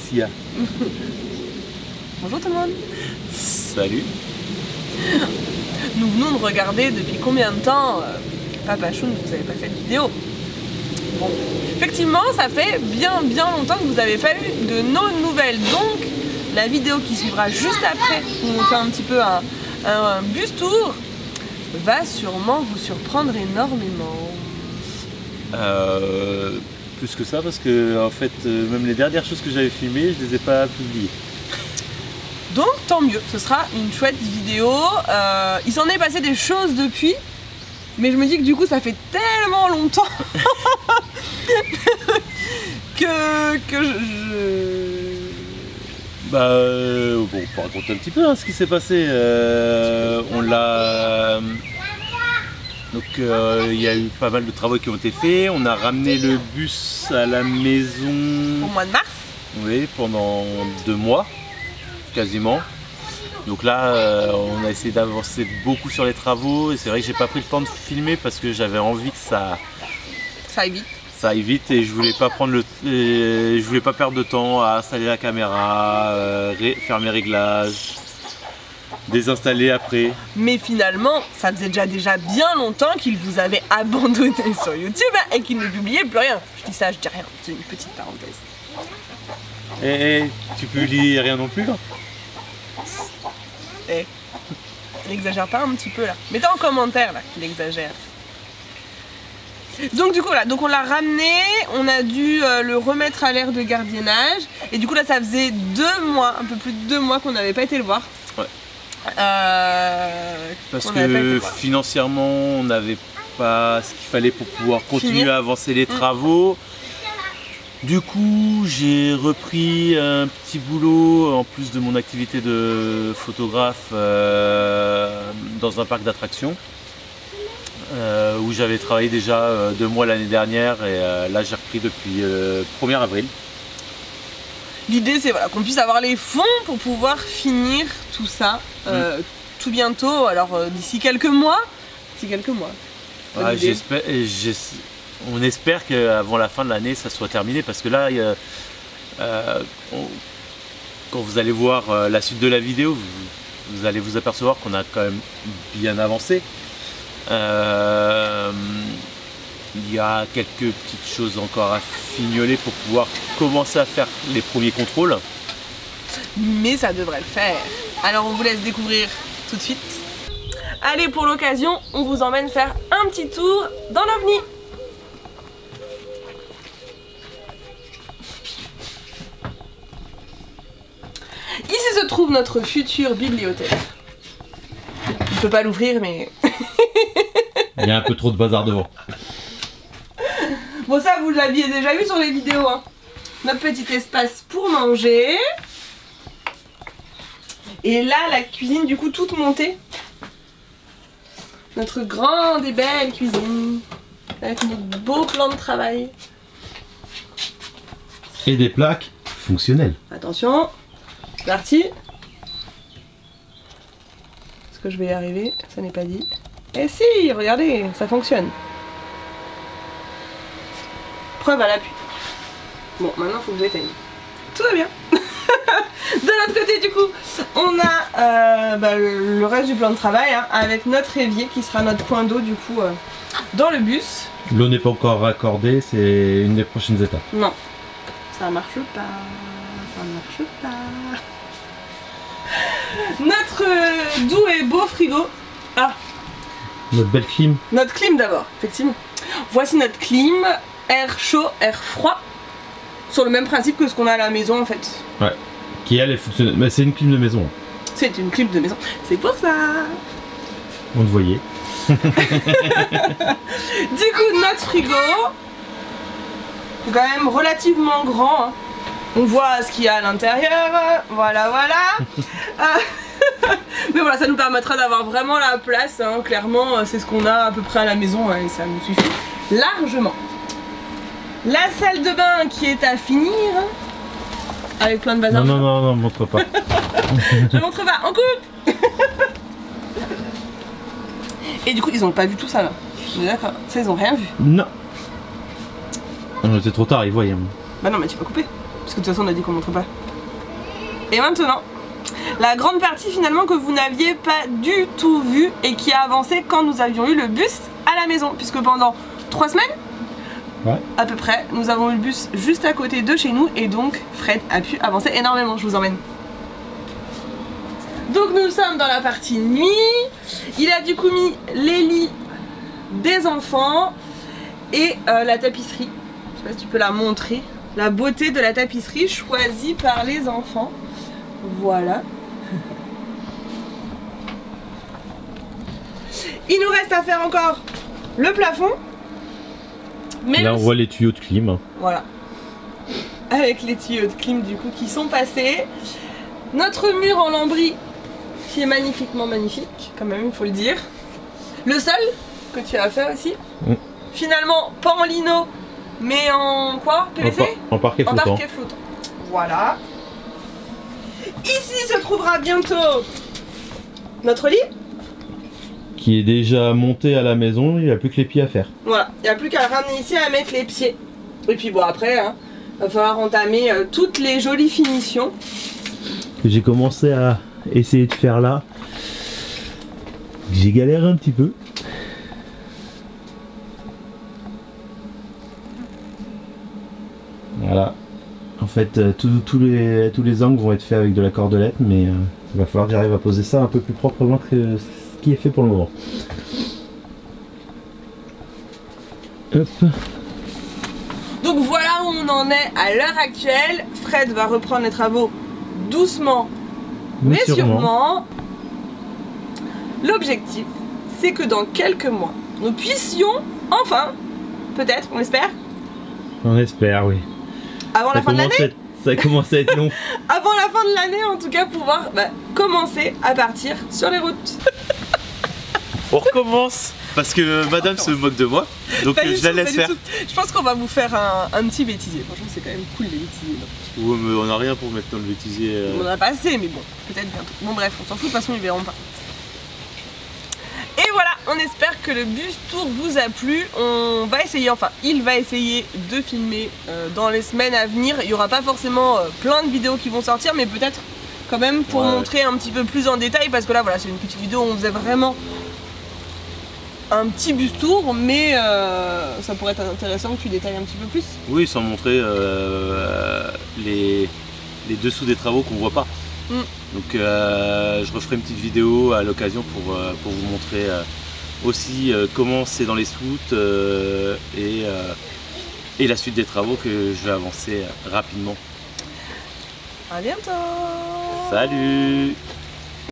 Sia. Bonjour tout le monde. Salut. Nous venons de regarder depuis combien de temps Papa Choun, vous n'avez pas fait de vidéo. Bon, effectivement, ça fait bien longtemps que vous n'avez pas eu de nos nouvelles. Donc, la vidéo qui suivra juste après, où on fait un petit peu un bus tour, va sûrement vous surprendre énormément. Plus que ça, parce que en fait, même les dernières choses que j'avais filmées, je les ai pas publiées. Donc tant mieux, ce sera une chouette vidéo. Il s'en est passé des choses depuis, mais je me dis que du coup ça fait tellement longtemps que Bah bon, on peut raconter un petit peu ce qui s'est passé. On l'a... Donc il y a eu pas mal de travaux qui ont été faits. On a ramené le bus à la maison... Au mois de mars. Oui, pendant 2 mois. Quasiment. Donc là on a essayé d'avancer beaucoup sur les travaux et c'est vrai que j'ai pas pris le temps de filmer parce que j'avais envie que ça aille vite et je voulais pas prendre je voulais pas perdre de temps à installer la caméra, faire mes réglages, désinstaller après. Mais finalement ça faisait déjà bien longtemps qu'il vous avait abandonné sur YouTube et qu'il ne publiait plus rien. Je dis ça, je dis rien, c'est une petite parenthèse. Tu publies rien non plus là? Il exagère pas un petit peu là. Mettez en commentaire là qu'il exagère. Donc du coup là, donc on l'a ramené, on a dû le remettre à l'air de gardiennage. Et du coup là ça faisait 2 mois, un peu plus de 2 mois qu'on n'avait pas été le voir. Ouais. Parce que financièrement on n'avait pas ce qu'il fallait pour pouvoir continuer à avancer les travaux. Du coup, j'ai repris un petit boulot en plus de mon activité de photographe dans un parc d'attractions où j'avais travaillé déjà 2 mois l'année dernière et là j'ai repris depuis le 1er avril. L'idée c'est voilà, qu'on puisse avoir les fonds pour pouvoir finir tout ça tout bientôt, alors d'ici quelques mois. Ouais, on espère qu'avant la fin de l'année ça soit terminé parce que là quand vous allez voir la suite de la vidéo vous allez vous apercevoir qu'on a quand même bien avancé. Il y a quelques petites choses encore à fignoler pour pouvoir commencer à faire les premiers contrôles. Mais ça devrait le faire. Alors on vous laisse découvrir tout de suite. Allez, pour l'occasion, on vous emmène faire un petit tour dans l'OVNI. Ici se trouve notre future bibliothèque. Je ne peux pas l'ouvrir mais... Il y a un peu trop de bazar devant. Bon ça vous l'aviez déjà vu sur les vidéos hein. Notre petit espace pour manger. Et là la cuisine du coup toute montée. Notre grande et belle cuisine. Avec notre beau plan de travail. Et des plaques fonctionnelles. Attention. C'est parti. Est-ce que je vais y arriver? Ça n'est pas dit. Eh si, regardez, ça fonctionne. Preuve à l'appui. Bon, maintenant il faut que j'éteigne. Tout va bien. De l'autre côté du coup, on a le reste du plan de travail hein, avec notre évier qui sera notre point d'eau du coup dans le bus. L'eau n'est pas encore raccordée, c'est une des prochaines étapes. Non, ça marche pas. Ça marche pas. Notre doux et beau frigo. Ah, notre belle clim. Notre clim d'abord, effectivement. Voici notre clim, air chaud, air froid. Sur le même principe que ce qu'on a à la maison en fait. Ouais, qui elle est fonctionnelle. Mais c'est une clim de maison. C'est une clim de maison, c'est pour ça. On le voyait. Du coup, notre frigo, c'est quand même relativement grand. Hein. On voit ce qu'il y a à l'intérieur, voilà. Mais voilà, ça nous permettra d'avoir vraiment la place, hein. Clairement, c'est ce qu'on a à peu près à la maison hein, et ça nous suffit largement. La salle de bain qui est à finir, avec plein de bazar. Non, montre pas. Je montre pas, on coupe. Et du coup, ils ont pas vu tout ça là. On est d'accord, ça ils ont rien vu. Non. Non, c'est trop tard, ils voyaient. Bah non, mais tu peux couper. Parce que de toute façon on a dit qu'on montre pas. Et maintenant, la grande partie finalement que vous n'aviez pas du tout vue et qui a avancé quand nous avions eu le bus à la maison. Puisque pendant 3 semaines, à peu près, nous avons eu le bus juste à côté de chez nous et donc Fred a pu avancer énormément. Je vous emmène. Donc nous sommes dans la partie nuit. Il a du coup mis les lits des enfants et la tapisserie. Je sais pas si tu peux la montrer. La beauté de la tapisserie choisie par les enfants. Voilà. Il nous reste à faire encore le plafond. Mais là on voit les tuyaux de clim. Voilà. Avec les tuyaux de clim du coup qui sont passés. Notre mur en lambris qui est magnifiquement magnifique, quand même il faut le dire. Le sol que tu as fait aussi. Finalement pas en lino mais en quoi? PVC? En parquet flottant. En parquet flottant. Voilà. Ici se trouvera bientôt notre lit. Qui est déjà monté à la maison, il n'y a plus que les pieds à faire. Voilà, il n'y a plus qu'à ramener ici à mettre les pieds. Et puis bon après, hein, va falloir entamer toutes les jolies finitions. Que j'ai commencé à essayer de faire là. J'ai galéré un petit peu. Voilà. En fait, tous les angles vont être faits avec de la cordelette, mais il va falloir que j'arrive à poser ça un peu plus proprement que ce qui est fait pour le moment. Hop. Donc voilà où on en est à l'heure actuelle. Fred va reprendre les travaux doucement, mais sûrement. L'objectif, c'est que dans quelques mois, nous puissions enfin, peut-être, on espère. On espère, oui. Avant la fin de l'année. Ça commence à être long. Avant la fin de l'année, en tout cas, pouvoir commencer à partir sur les routes. On recommence. Parce que madame se moque de moi, donc je la laisse faire. Je pense qu'on va vous faire un petit bêtisier. Franchement, c'est quand même cool les bêtisiers. Ouais, mais on n'a rien pour mettre dans le bêtisier. On en a pas assez, mais bon, peut-être bientôt. Bon, bref, on s'en fout, de toute façon, ils verront pas. Et voilà, on espère que le bus tour vous a plu. On va essayer, enfin, il va essayer de filmer dans les semaines à venir. Il n'y aura pas forcément plein de vidéos qui vont sortir, mais peut-être quand même pour montrer un petit peu plus en détail. Parce que là, voilà, c'est une petite vidéo où on faisait vraiment un petit bus tour, mais ça pourrait être intéressant que tu détailles un petit peu plus. Oui, sans montrer les dessous des travaux qu'on voit pas. Donc je referai une petite vidéo à l'occasion pour vous montrer aussi comment c'est dans les soutes et la suite des travaux que je vais avancer rapidement. À bientôt. Salut.